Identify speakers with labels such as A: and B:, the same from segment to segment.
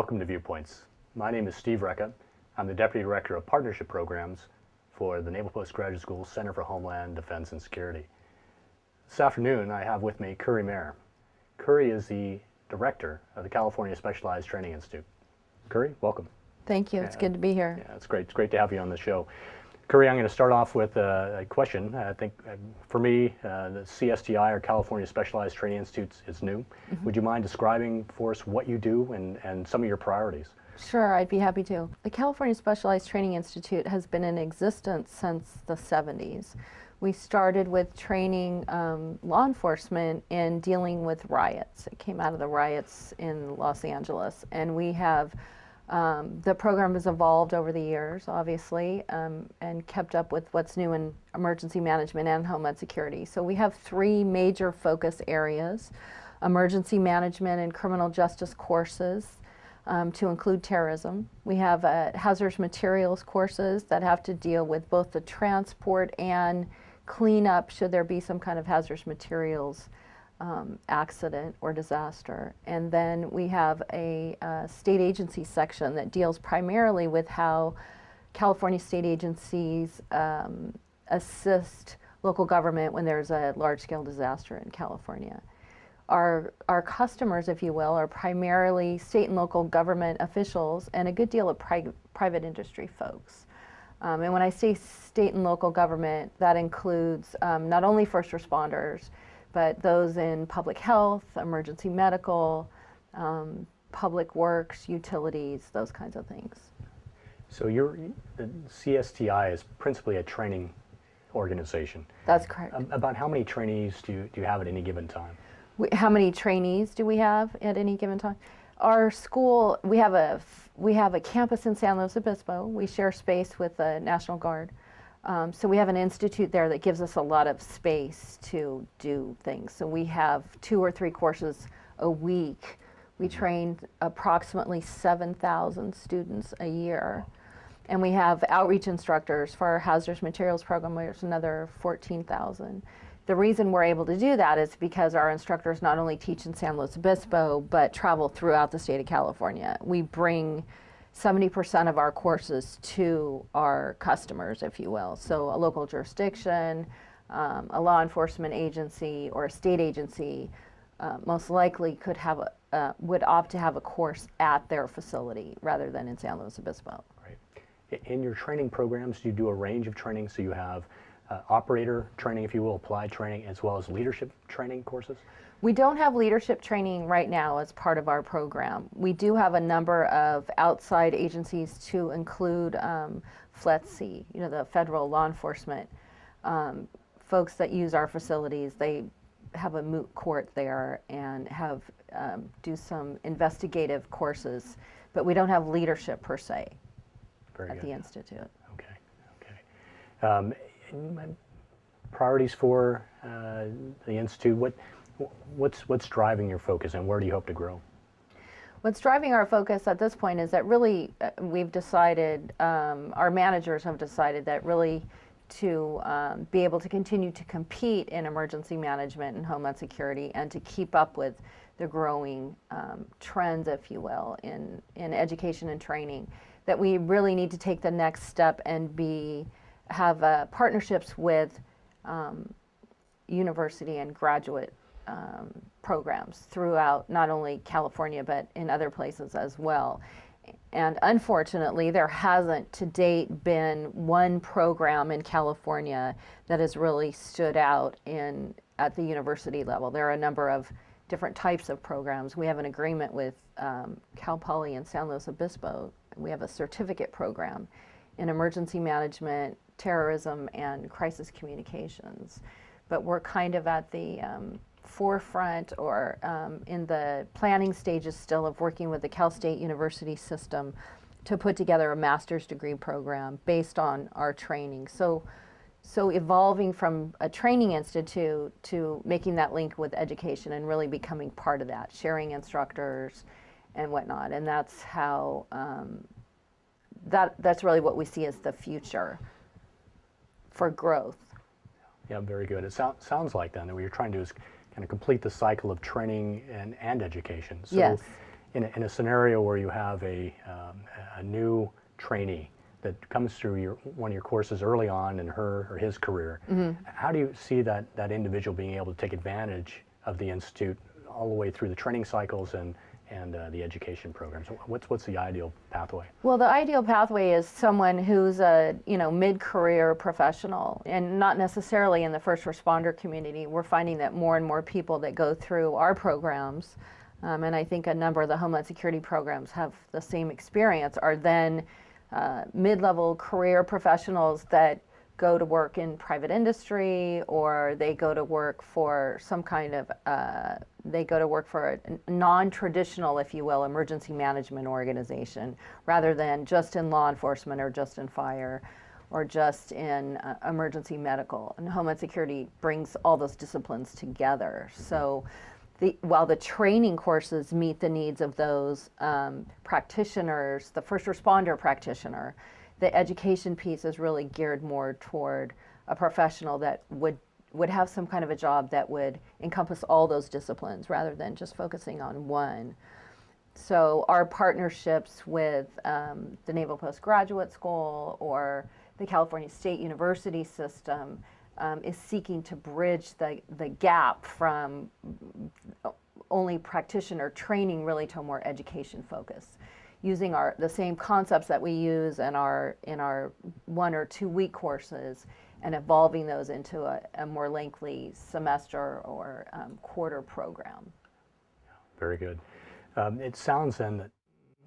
A: welcome to Viewpoints. My name is Steve Recca. I'm the Deputy Director of Partnership Programs for the Naval Postgraduate School Center for Homeland Defense and Security. This afternoon, I have with me Curry Mayer. Curry is the Director of the California Specialized Training Institute. Curry, welcome.
B: Thank you. It's good to be here.
A: Yeah, it's great. It's great to have you on the show. Curry, I'm going to start off with a question. I think for me, the CSTI, or California Specialized Training Institute, is new. Mm-hmm. Would you mind describing for us what you do and some of your priorities?
B: Sure, I'd be happy to. The California Specialized Training Institute has been in existence since the 70s. We started with training law enforcement in dealing with riots. It came out of the riots in Los Angeles, and we have the program has evolved over the years, obviously, and kept up with what's new in emergency management and homeland security. So we have three major focus areas: emergency management and criminal justice courses to include terrorism. We have hazardous materials courses that have to deal with both the transport and cleanup should there be some kind of hazardous materials accident or disaster. And then we have a state agency section that deals primarily with how California state agencies assist local government when there's a large-scale disaster in California. Our customers, if you will, are primarily state and local government officials and a good deal of private industry folks. And when I say state and local government, that includes not only first responders, but those in public health, emergency medical, public works, utilities, those kinds of things.
A: So the CSTI is principally a training organization.
B: That's correct.
A: About how many trainees do you have at any given time?
B: How many trainees do we have at any given time? Our school, we have a campus in San Luis Obispo. We share space with the National Guard. So we have an institute there that gives us a lot of space to do things. So we have 2 or 3 courses a week. We train approximately 7,000 students a year. And we have outreach instructors for our hazardous materials program, there's another 14,000. The reason we're able to do that is because our instructors not only teach in San Luis Obispo, but travel throughout the state of California. We bring 70% of our courses to our customers, if you will. So a local jurisdiction, a law enforcement agency, or a state agency most likely could have would opt to have a course at their facility rather than in San Luis Obispo.
A: Right. In your training programs, do you do a range of training? So you have operator training, if you will, applied training, as well as leadership training courses?
B: We don't have leadership training right now as part of our program. We do have a number of outside agencies to include FLETC, the federal law enforcement folks that use our facilities. They have a moot court there and have do some investigative courses, but we don't have leadership per se at the Institute.
A: Okay. Priorities for the Institute, what's driving your focus and where do you hope to grow?
B: What's driving our focus at this point is that really we've decided, our managers have decided that really to be able to continue to compete in emergency management and homeland security and to keep up with the growing trends, if you will, in education and training, that we really need to take the next step and have partnerships with university and graduate programs throughout not only California but in other places as well. And unfortunately, there hasn't to date been one program in California that has really stood out at the university level. There are a number of different types of programs. We have an agreement with Cal Poly in San Luis Obispo. We have a certificate program in emergency management, terrorism, and crisis communications. But we're kind of at the forefront or in the planning stages still of working with the Cal State University system to put together a master's degree program based on our training. So evolving from a training institute to making that link with education and really becoming part of that, sharing instructors and whatnot. And that's how, that's really what we see as the future for growth.
A: Yeah, very good. It sounds like then that what you're trying to do is kind of complete the cycle of training and education. So
B: yes.
A: in a scenario where you have a new trainee that comes through one of your courses early on in her or his career, how do you see that individual being able to take advantage of the Institute all the way through the training cycles and the education programs? What's the ideal pathway?
B: Well, the ideal pathway is someone who's a mid-career professional, and not necessarily in the first responder community. We're finding that more and more people that go through our programs, and I think a number of the Homeland Security programs have the same experience, are then mid-level career professionals that go to work in private industry, or they go to work for some kind of they go to work for a non-traditional, if you will, emergency management organization, rather than just in law enforcement or just in fire or just in emergency medical. And Homeland Security brings all those disciplines together. So while the training courses meet the needs of those practitioners, the first responder practitioner, the education piece is really geared more toward a professional that would have some kind of a job that would encompass all those disciplines rather than just focusing on one. So our partnerships with the Naval Postgraduate School or the California State University system is seeking to bridge the gap from only practitioner training really to a more education focus, using the same concepts that we use in our 1 or 2 week courses and evolving those into a more lengthy semester or quarter program.
A: Very good. It sounds then that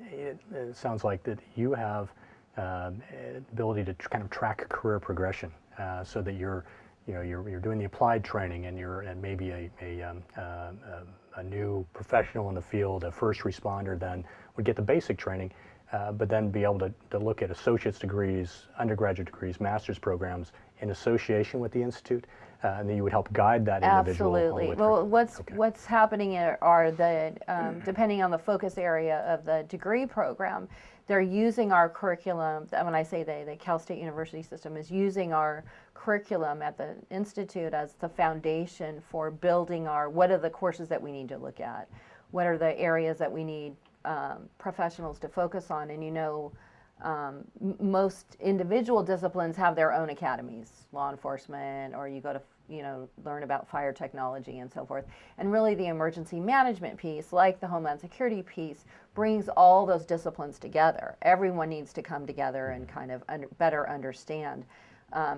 A: it sounds like that you have ability to kind of track career progression, so that you're doing the applied training and maybe a new professional in the field, a first responder, then would get the basic training, but then be able to look at associate's degrees, undergraduate degrees, master's programs in association with the Institute, and then you would help guide that individual.
B: Absolutely. Well, what's happening are that depending on the focus area of the degree program, they're using our curriculum. When I say the Cal State University system is using our curriculum at the Institute as the foundation for building what are the courses that we need to look at, what are the areas that we need professionals to focus on. And most individual disciplines have their own academies, law enforcement, or you go to learn about fire technology and so forth. And really the emergency management piece, like the Homeland Security piece, brings all those disciplines together. Everyone needs to come together and kind of better understand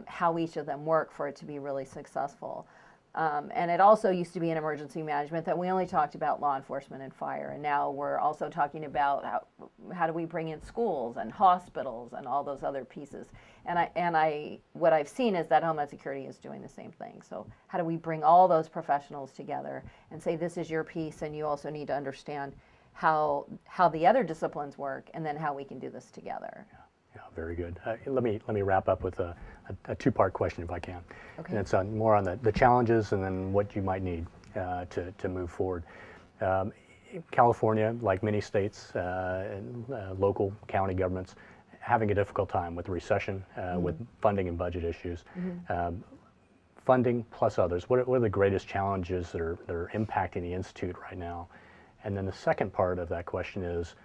B: how each of them work for it to be really successful. And it also used to be in emergency management that we only talked about law enforcement and fire, and now we're also talking about how do we bring in schools and hospitals and all those other pieces. And what I've seen is that Homeland Security is doing the same thing. So how do we bring all those professionals together and say this is your piece, and you also need to understand how the other disciplines work, and then how we can do this together.
A: Yeah, very good. Let me wrap up with a two-part question if I can.
B: Okay.
A: And it's more on the challenges and then what you might need to move forward. California, like many states and local county governments, having a difficult time with the recession, with funding and budget issues. Funding plus others, what are the greatest challenges that are impacting the Institute right now? And then the second part of that question is,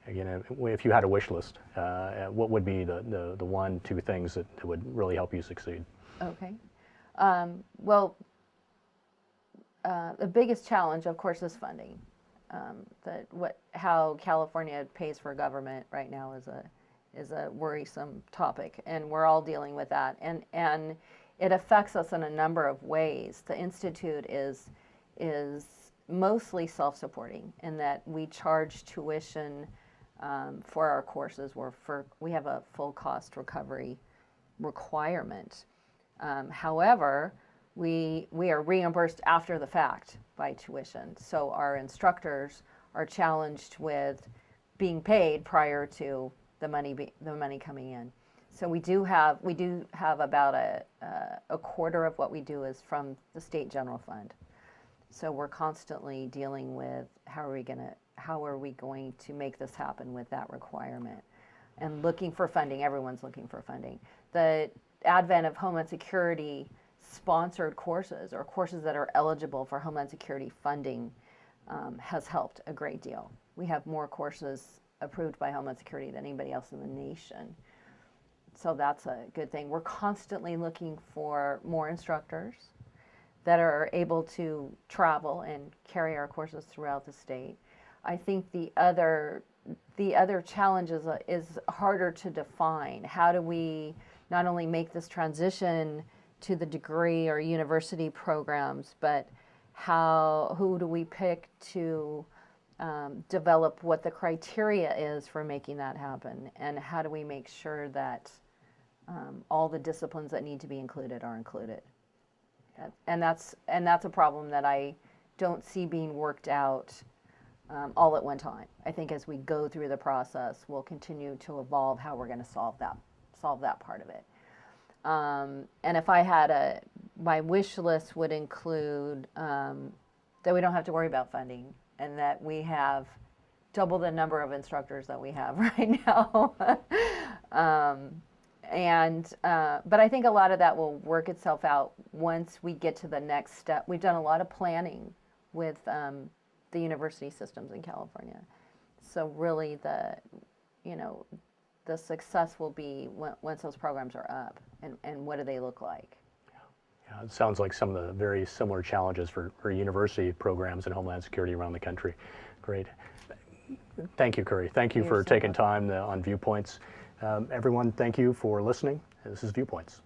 A: again, if you had a wish list, what would be the 1-2 things that would really help you succeed?
B: Okay. Well, the biggest challenge, of course, is funding. How California pays for government right now is a worrisome topic, and we're all dealing with that. And it affects us in a number of ways. The Institute is mostly self-supporting in that we charge tuition for our courses. We have a full cost recovery requirement. However, we are reimbursed after the fact by tuition. So our instructors are challenged with being paid prior to the money coming in. So we do have about a quarter of what we do is from the state general fund. So we're constantly dealing with how are we going to make this happen with that requirement, and looking for funding. Everyone's looking for funding. The advent of Homeland Security sponsored courses, or courses that are eligible for Homeland Security funding, has helped a great deal. We have more courses approved by Homeland Security than anybody else in the nation. So that's a good thing. We're constantly looking for more instructors that are able to travel and carry our courses throughout the state. I think the other challenge is harder to define. How do we not only make this transition to the degree or university programs, but who do we pick to develop what the criteria is for making that happen, and how do we make sure that all the disciplines that need to be included are included? And that's a problem that I don't see being worked out all at one time. I think as we go through the process, we'll continue to evolve how we're going to solve that part of it. And if I had my wish list would include that we don't have to worry about funding, and that we have double the number of instructors that we have right now. But I think a lot of that will work itself out once we get to the next step. We've done a lot of planning with the university systems in California. So really the success will be once those programs are up, and what do they look like?
A: Yeah, it sounds like some of the very similar challenges for university programs in Homeland Security around the country. Great. Thank you, Curry. Thank you for taking time on Viewpoints. Everyone, thank you for listening. This is Viewpoints.